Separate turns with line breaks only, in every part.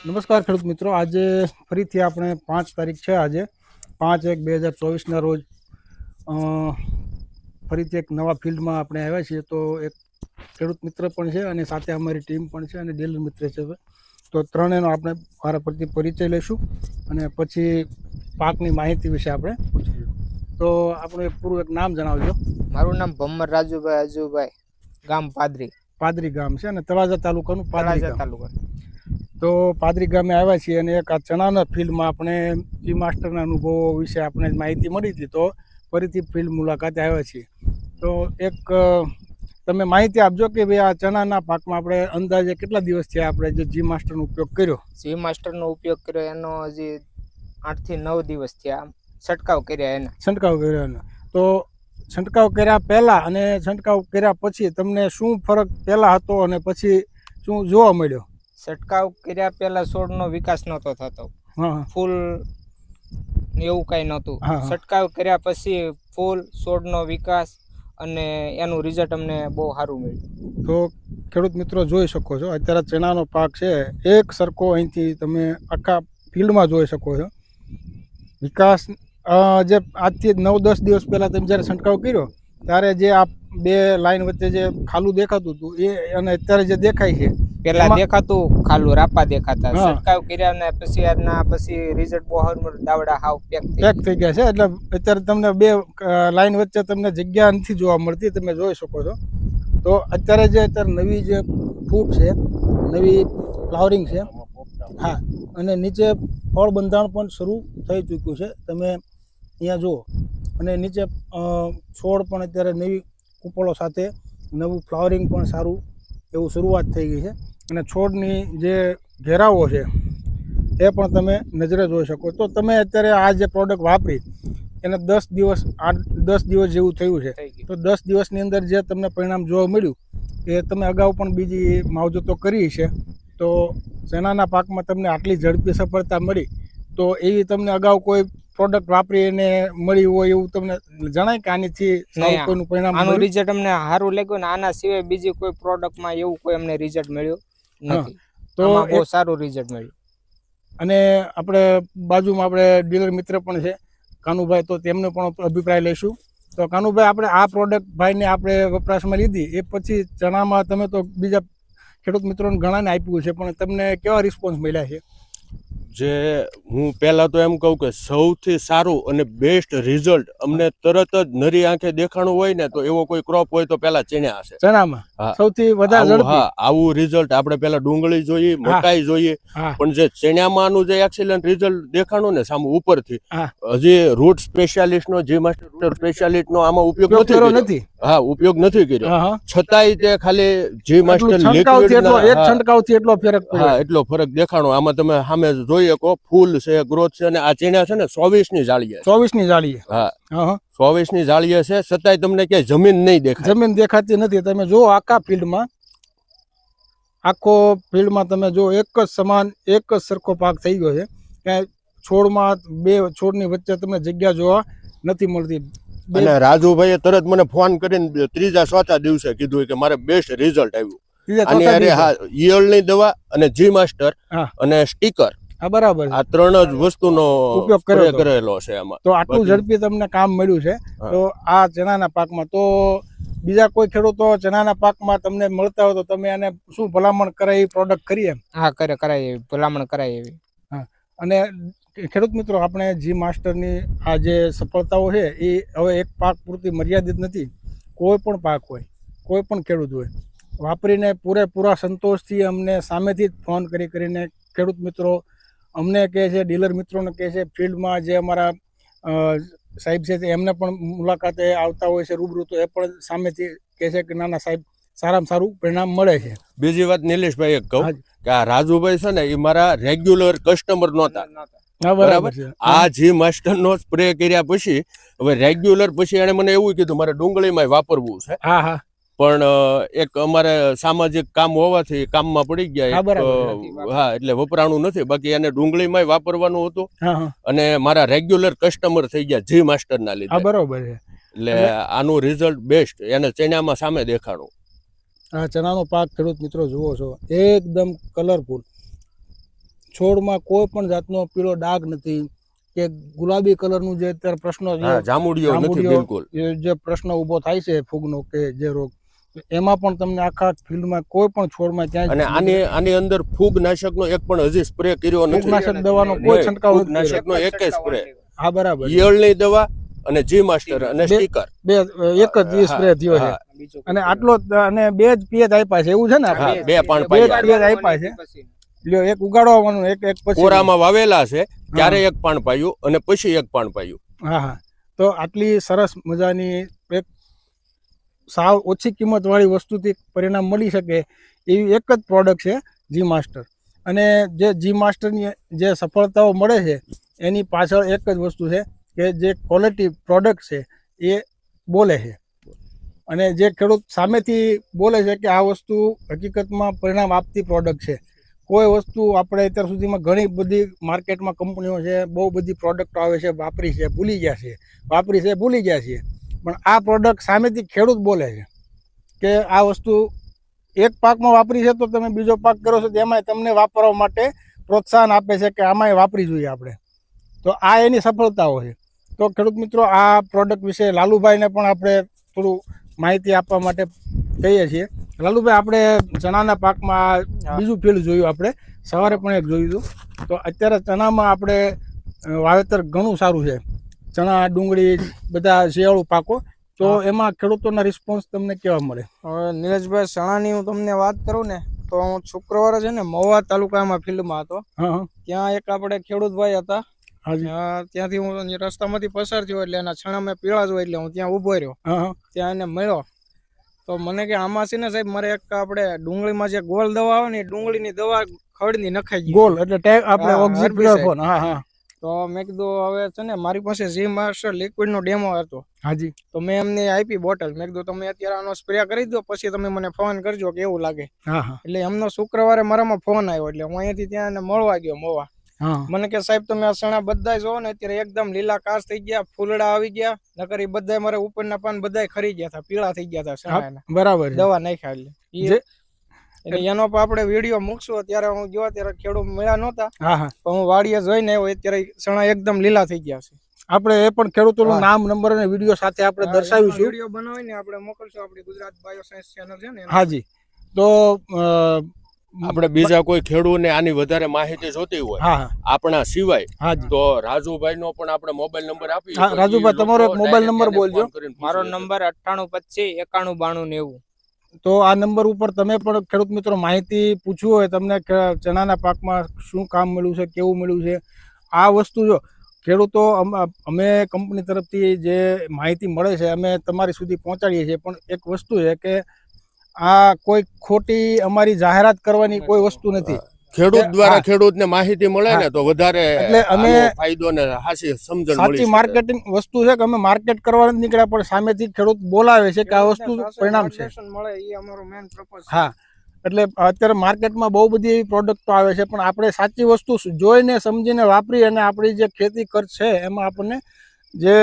નમસ્કાર ખેડૂત મિત્રો, આજે ફરીથી આપણે 5 તારીખ છે, આજે 5/1/2024ના રોજ ફરીથી એક નવા ફિલ્ડમાં આપણે આવ્યા છીએ. તો એક ખેડૂત મિત્ર પણ છે અને સાથે અમારી ટીમ પણ છે અને ડીલર મિત્ર છે. તો ત્રણેયનો આપણે મારા પરથી પરિચય લઈશું અને પછી પાકની માહિતી વિશે આપણે પૂછીશું. તો આપણું પૂરું એક નામ જણાવજો.
મારું નામ ભમ્મર રાજુભાઈ અજુભાઈ, ગામ
પાદરી ગામ છે અને તળાજા તાલુકાનું પાદરી
તાલુકા.
તો પાદરી ગામે આવ્યા છીએ અને એક આ ચણાના ફિલ્ડમાં આપણે જી માસ્ટરના અનુભવો વિશે આપણે માહિતી મળી હતી. તો ફરીથી ફિલ્ડ મુલાકાતે આવ્યા છીએ. તો એક તમે માહિતી આપજો કે ભાઈ આ ચણાના પાકમાં આપણે અંદાજે કેટલા દિવસ થયા આપણે જે જી માસ્ટરનો ઉપયોગ કર્યો?
જી માસ્ટરનો ઉપયોગ કર્યો એનો હજી 8 થી 9 દિવસ થયા. છંટકાવ કર્યા એના. તો છંટકાવ કર્યા પહેલાં અને છંટકાવ કર્યા પછી તમને શું ફરક પહેલાં હતો અને પછી શું જોવા મળ્યો? છંટકાવ કર્યા પહેલા છોડનો વિકાસ નહોતો થતો, ફૂલ એવું કાંઈ નહોતું. છંટકાવ કર્યા પછી ફૂલ, છોડનો વિકાસ અને એનું રિઝલ્ટ અમને બહુ સારું મળ્યું.
તો ખેડૂત મિત્રો જોઈ શકો છો, અત્યારે ચણાનો પાક છે એક સરખો અહીંથી તમે આખા ફિલ્ડમાં જોઈ શકો છો. વિકાસ જે આજથી 9-10 દિવસ પહેલાં તમે જ્યારે છંટકાવ કર્યો ત્યારે જે આ બે લાઈન વચ્ચે જે ખાલું દેખાતું હતું એ અને અત્યારે જે દેખાય છે,
પેલા દેખાતું ખાલું રાપા દેખાતા. છંટકાવ કર્યા ને પછી રિઝલ્ટ બહુ સારું, દાવડા હાવ પેક
થઈ ગયા છે. એટલે અત્યારે તમને બે લાઈન વચ્ચે તમને જગ્યા નથી જોવા મળતી, તમે જોઈ શકો છો. તો અત્યારે નવી જે ફૂટ છે, નવી ફ્લાવરિંગ છે, હા, અને નીચે ફળ બંધારણ પણ શરૂ થઈ ચૂક્યું છે. તમે અહીંયા જુઓ અને નીચે છોડ પણ અત્યારે નવી કુપળો સાથે નવું ફ્લાવરિંગ પણ સારું એવું શરૂઆત થઈ ગઈ છે. અને છોડની જે ઘેરાવો છે એ પણ તમે નજરે જોઈ શકો. તો તમે અત્યારે આ જે પ્રોડક્ટ વાપરી એને 10 દિવસ જેવું થયું છે. તો 10 દિવસની અંદર જે તમને પરિણામ જોવા મળ્યું એ તમે અગાઉ પણ બીજી માવજતો કરી છે. તો ચણાના પાકમાં તમને આટલી ઝડપી સફળતા મળી, તો એવી તમને અગાઉ કોઈ પ્રોડક્ટ વાપરી એને મળી હોય એવું તમને જણાય કે આનીથી કોઈનું પરિણામ?
આનું રિઝલ્ટ અમને સારું લાગ્યું ને આના સિવાય બીજી કોઈ પ્રોડક્ટમાં એવું કોઈ અમને રિઝલ્ટ મળ્યું નથી. તો બહુ સારું રિઝલ્ટ મળ્યું.
અને આપણે બાજુમાં આપણે ડીલર મિત્ર પણ છે કાનુભાઈ, તો તેમનો પણ અભિપ્રાય લઈશું. તો કાનુભાઈ, આપણે આ પ્રોડક્ટ ભાઈને આપણે વપરાશમાં લીધી એ પછી ચણામાં તમે તો બીજા ખેડૂત મિત્રોને ઘણાને આપ્યું છે, પણ તમને કેવા રિસ્પોન્સ મળ્યા છે?
જે હું પહેલાં તો એમ કહું કે સૌથી સારું અને બેસ્ટ રિઝલ્ટ અમને તરત જ નરી આંખે દેખાણું હોય ને તો એવો કોઈ ક્રોપ હોય તો પહેલા ચણા હશે.
ચણામાં સૌથી વધારે ઝડપી
આવું રિઝલ્ટ આપણે પહેલા ડુંગળી જોઈએ, મકાઈ જોઈએ, પણ જે ચણામાંનું જે એક્સિલન્ટ રિઝલ્ટ દેખાણું ને સામે ઉપરથી, હજી રૂટ સ્પેશિયાલિસ્ટનો જી માસ્ટર સ્પેશિયાલિસ્ટનો આમાં ઉપયોગ નથી. ઉપયોગ નથી કર્યો, છતાંય તે ખાલી જી માસ્ટર
છંટકાવથી એટલો ફરક,
એટલો ફરક દેખાણો. આમાં તમે સામે જોઈ શકો, ફૂલ છે, ગ્રોથ છે. અને આ ચણા છે ને 24ની જાળીએ,
24ની જાળીએ,
હા 24ની જાળીએ છે, છતાંય તમને ક્યાંય જમીન નહીં દેખાય,
જમીન દેખાતી નથી. તમે જો આખા ફિલ્ડમાં તમે જો એક જ સમાન, એક જ સરખો પાક થઈ ગયો છે. ક્યાંય છોડમાં બે છોડની વચ્ચે તમને જગ્યા જોવા નથી મળતી.
અને રાજુભાઈએ તરત મને ફોન કરીને 3-4 દિવસે કીધું કે મારે બેસ્ટ રિઝલ્ટ આવ્યું. અને ઈયળની દવા અને જી માસ્ટર અને સ્ટીકર,
બરાબર,
આ 3 જ વસ્તુનો ઉપયોગ કરેલો છે આમાં.
તો આટલું ઝડપી તમને કામ મળ્યું છે. તો આ ચણાના પાકમાં, તો બીજા કોઈ ખેડૂતો ચણાના પાકમાં તમને મળતા હોય તો તમે એને શું ભલામણ કરાય એ પ્રોડક્ટ કરી? એમ
કરાય, ભલામણ કરાય એવી.
અને ખેડૂત મિત્રો, આપણે જી માસ્ટરની આ જે સફળતાઓ છે એ હવે એક પાક પૂરતી મર્યાદિત નથી. કોઈ પણ પાક હોય, કોઈ પણ ખેડૂત હોય, વાપરીને પૂરેપૂરા સંતોષથી અમને સામેથી જ ફોન કરીને ખેડૂત મિત્રો અમને કહે છે, ડીલર મિત્રોને કહે છે, ફિલ્ડમાં જે અમારા સાહેબ છે એમને પણ મુલાકાતે આવતા હોય છે રૂબરૂ, તો એ પણ સામેથી કહે છે કે ના સાહેબ, સારામાં સારું પરિણામ મળે છે.
બીજી વાત નિલેશભાઈ એક કહું કે આ રાજુભાઈ છે ને એ મારા રેગ્યુલર કસ્ટમર નહોતા, બરાબર. આ જી માસ્ટર નો સ્પ્રે કર્યા પછી હવે રેગ્યુલર પછી એને મને એવું કીધું મારે ડુંગળીમાં વાપરવું છે. પણ એક અમારે સામાજિક કામ હોવાથી કામમાં પડી ગયા, એટલે વપરાણું નથી. બાકી એને ડુંગળીમાં વાપરવાનું હતું અને મારા રેગ્યુલર કસ્ટમર થઈ ગયા જી માસ્ટર ના લીધે.
બરોબર છે.
એટલે આનું રિઝલ્ટ બેસ્ટ એને ચણામાં સામે દેખાણું.
આ ચણાનો પાક ખેડૂત મિત્રો જુઓ છો, એકદમ કલરફુલ. છોડમાં કોઈ પણ જાતનો પીળો ડાઘ નથી કે ગુલાબી કલરનું જે અત્યારે પ્રશ્ન
જામુડિયો નથી બિલકુલ.
જે પ્રશ્ન ઊભો થાય છે ફૂગનો કે જે રોગ, એમાં પણ તમને આખા ફિલ્ડમાં કોઈ પણ છોડમાં ત્યાં
અને આની અંદર ફૂગનાશકનો એક પણ હજી સ્પ્રે કર્યો નથી.
ફૂગનાશક દવાનો કોઈ છંટકાવ નથી.
ફૂગનાશકનો એક સ્પ્રે.
હા બરાબર.
ઈયળની દવા અને જી માસ્ટર અને સ્ટીકર
બે એક જ સ્પ્રે થયો છે. અને આટલો અને 2 જ પીએચ આપ્યા છે એવું છે ને?
2 પાણ
પીએચ આપ્યા છે. લ્યો એક ઉગાડવાનું એક પછી
કોરામાં વાવેલા છે ત્યારે એક પાણ પાયું અને પછી એક પાણ પાયું.
હા હા. તો આટલી સરસ મજાની એક સાવ ઓછી કિંમત વાળી વસ્તુથી પરિણામ મળી શકે એવી એક જ પ્રોડક્ટ છે જી માસ્ટર. અને જે જી માસ્ટરની જે સફળતાઓ મળે છે એની પાછળ એક જ વસ્તુ છે કે જે ક્વોલિટી પ્રોડક્ટ છે એ બોલે છે. અને જે ખેડૂત સામેથી બોલે છે કે આ વસ્તુ હકીકતમાં પરિણામ આપતી પ્રોડક્ટ છે. કોઈ વસ્તુ આપણે અત્યાર સુધીમાં ઘણી બધી માર્કેટમાં કંપનીઓ છે, બહુ બધી પ્રોડક્ટો આવે છે, વાપરી છે ભૂલી ગયા છીએ. પણ આ પ્રોડક્ટ સામેથી ખેડૂત બોલે છે કે આ વસ્તુ એક પાકમાં વાપરી છે તો તમે બીજો પાક કરો છો તેમાંય તમને વાપરવા માટે પ્રોત્સાહન આપે છે કે આમાંય વાપરી જોઈએ આપણે. તો આ એની સફળતાઓ છે. તો ખેડૂત મિત્રો, આ પ્રોડક્ટ વિશે લાલુભાઈને પણ આપણે થોડું માહિતી આપવા માટે કહીએ છીએ. લાલુભાઈ, આપણે ચણાના પાકમાં બીજું ફિલ્ડ જોયું, આપણે સવારે પણ એક જોયું હતું. તો અત્યારે ચણામાં આપણે વાવેતર ઘણું સારું છે. ચણા, ડુંગળી, બધા શિયાળુ પાકો. તો એમાં ખેડૂતોના રિસ્પોન્સ તમને કેવા મળે?
હવે નીરજભાઈ, ચણાની હું તમને વાત કરું ને તો હું શુક્રવારે છે ને મહુવા તાલુકામાં ફિલ્ડમાં હતો. ત્યાં એક આપણે ખેડૂતભાઈ હતા. ત્યાંથી હું રસ્તામાંથી પસાર થયો એટલે એના ચણા મેં પીળા જોયા એટલે હું ત્યાં ઊભો રહ્યો. ત્યાં એને મળ્યો તો મને કે આમાં છે ને સાહેબ, મારે એક આપણે ડુંગળીમાં જે ગોળ દવા આવે ને એ ડુંગળીની દવા ખડની નખાઈ ગઈ.
ગોળ એટલે આપણે ઓક્સિપ્લોફોન.
તો મેં કીધું હવે છે ને મારી પાસે જી માસ્ટર લિક્વિડ નો ડેમો હતો.
હાજી.
તો મેં એમને આપી બોટલ. મેં કીધું તમે અત્યારે આનો સ્પ્રે કરી દો, પછી તમે મને ફોન કરજો કે એવું લાગે. એટલે એમનો શુક્રવારે મારામાં ફોન આવ્યો એટલે હું અહીંયાથી ત્યાં મળવા ગયો મોવા. મને કે સાહેબ તમે આ ચણા બધા જોવો ને અત્યારે એકદમ લીલા કાસ થઈ ગયા, ફૂલડા આવી ગયા, નકર એ બધા મારા ઉપરના પાન બધા ખરી ગયા હતા, પીળા થઈ ગયા હતા.
બરાબર.
દવા નાખ્યા એટલે એનો આપણે વિડીયો મૂકશું. ત્યારે હું ગયો ત્યારે ખેડૂત મળ્યા નહોતા, પણ હું વાડીએ જોઈને આવ્યો અત્યારે ચણા એકદમ લીલા થઈ ગયા છે.
આપણે એ પણ ખેડૂતોનું નામ, નંબર અને વિડીયો સાથે આપણે દર્શાવીશું.
વિડીયો બનાવીને આપણે મોકલશું આપણી ગુજરાત બાયોસાયન્સ ચેનલ છે ને.
હાજી. તો
આપણે બીજા કોઈ ખેડૂતને આની વધારે માહિતી જોતી હોય આપણા સિવાય તો રાજુભાઈ નો પણ આપણે મોબાઈલ નંબર આપી.
રાજુભાઈ, તમારો એક મોબાઈલ નંબર બોલજો.
મારો નંબર 9825 919290.
તો આ નંબર ઉપર તમે પણ ખેડૂત મિત્રો માહિતી પૂછવું હોય, તમને ચણાના પાકમાં શું કામ મળ્યું છે, કેવું મળ્યું છે, આ વસ્તુ જો ખેડૂતો અમે કંપની તરફથી જે માહિતી મળે છે અમે તમારી સુધી પહોંચાડીએ છીએ. પણ એક વસ્તુ છે કે આ કોઈ ખોટી અમારી જાહેરાત કરવાની કોઈ વસ્તુ નથી.
ખેડૂત દ્વારા ખેડૂતને માહિતી મળે ને તો વધારે
એટલે અમે
ફાયદો ને સાચી સમજણ મળી.
સાચી માર્કેટિંગ વસ્તુ છે કે અમે માર્કેટ કરવા નથી નીકળ્યા, પણ સામેથી ખેડૂત બોલાવે છે કે આ વસ્તુ પરિણામ છે. હા, એટલે અત્યારે માર્કેટમાં બહુ બધી એવી પ્રોડક્ટો આવે છે, પણ આપણે સાચી વસ્તુ જોઈને સમજીને વાપરી અને આપણી જે ખેતી ખર્ચ છે એમાં આપણને જે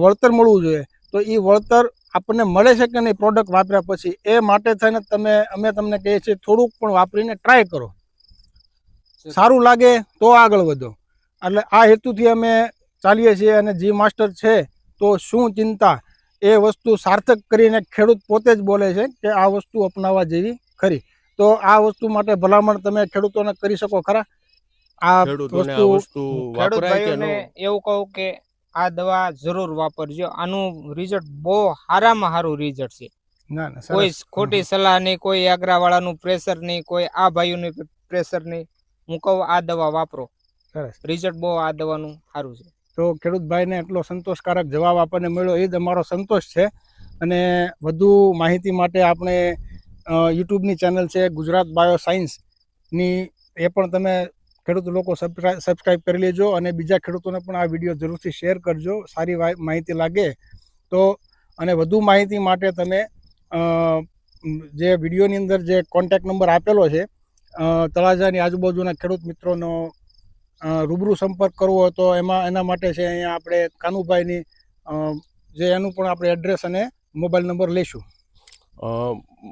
વળતર મળવું જોઈએ તો એ વળતર આપણને મળે છે કે નહીં પ્રોડક્ટ વાપર્યા પછી, એ માટે થઈને અમે તમને કહીએ છીએ થોડુંક પણ વાપરીને ટ્રાય કરો. સારું લાગે તો આગળ વધો. એટલે આ હેતુથી અમે ચાલીએ છીએ. અને જી માસ્ટર છે તો શું ચિંતા, એ વસ્તુ સાર્થક કરીને ખેડૂત પોતે જ બોલે છે કે આ વસ્તુ અપનાવવા જેવી ખરી. તો આ વસ્તુ માટે ભલામણ તમે ખેડૂતોને કરી શકો ખરા? આ વસ્તુ
એવું કહું કે આ દવા જરૂર વાપરજો. આનું રિઝલ્ટ બહુ સારામાં સારું રિઝલ્ટ છે. કોઈ ખોટી સલાહ નહીં, કોઈ આગ્રા વાળાનું પ્રેશર નહીં, કોઈ આ ભાઈઓનું પ્રેશર નહીં. હું કહું આ દવા વાપરો, રિઝલ્ટ બહુ આ દવાનું સારું છે.
તો ખેડૂતભાઈને એટલો સંતોષકારક જવાબ આપણને મળ્યો એ જ અમારો સંતોષ છે. અને વધુ માહિતી માટે આપણે યુટ્યુબની ચેનલ છે ગુજરાત બાયોસાયન્સની, એ પણ તમે ખેડૂત લોકો સબસ્ક્રાઈબ કરી લેજો. અને બીજા ખેડૂતોને પણ આ વિડીયો જરૂરથી શેર કરજો, સારી માહિતી લાગે તો. અને વધુ માહિતી માટે તમે જે વિડીયોની અંદર જે કોન્ટેક્ટ નંબર આપેલો છે, તળાજાની આજુબાજુના ખેડૂત મિત્રોનો રૂબરૂ સંપર્ક કરવો હોય તો એના માટે છે અહીંયા આપણે કાનુભાઈની જે એનું પણ આપણે એડ્રેસ અને મોબાઈલ નંબર લઈશું.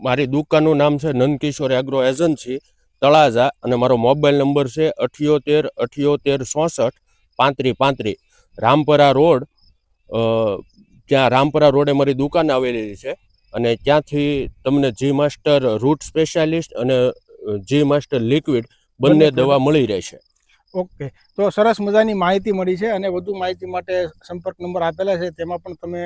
મારી દુકાનનું નામ છે નંદકિશોર એગ્રો એજન્સી તળાજા અને મારો મોબાઈલ નંબર છે 78 78 66 35 35. રામપરા રોડ, ત્યાં રામપરા રોડે મારી દુકાન આવેલી છે અને ત્યાંથી તમને જી માસ્ટર રૂટ સ્પેશિયાલિસ્ટ અને જી માસ્ટર લિક્વિડ બંને દવા મળી રહેશે.
ઓકે, તો સરસ મજાની માહિતી મળી છે અને વધુ માહિતી માટે સંપર્ક નંબર આપેલા છે, તેમાં પણ તમે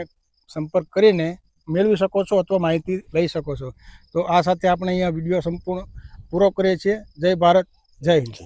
સંપર્ક કરીને મેળવી શકો છો અથવા માહિતી લઈ શકો છો. તો આ સાથે આપણે અહીંયા વિડીયો સંપૂર્ણ પૂરો કરીએ છીએ. જય ભારત, જય હિન્દ.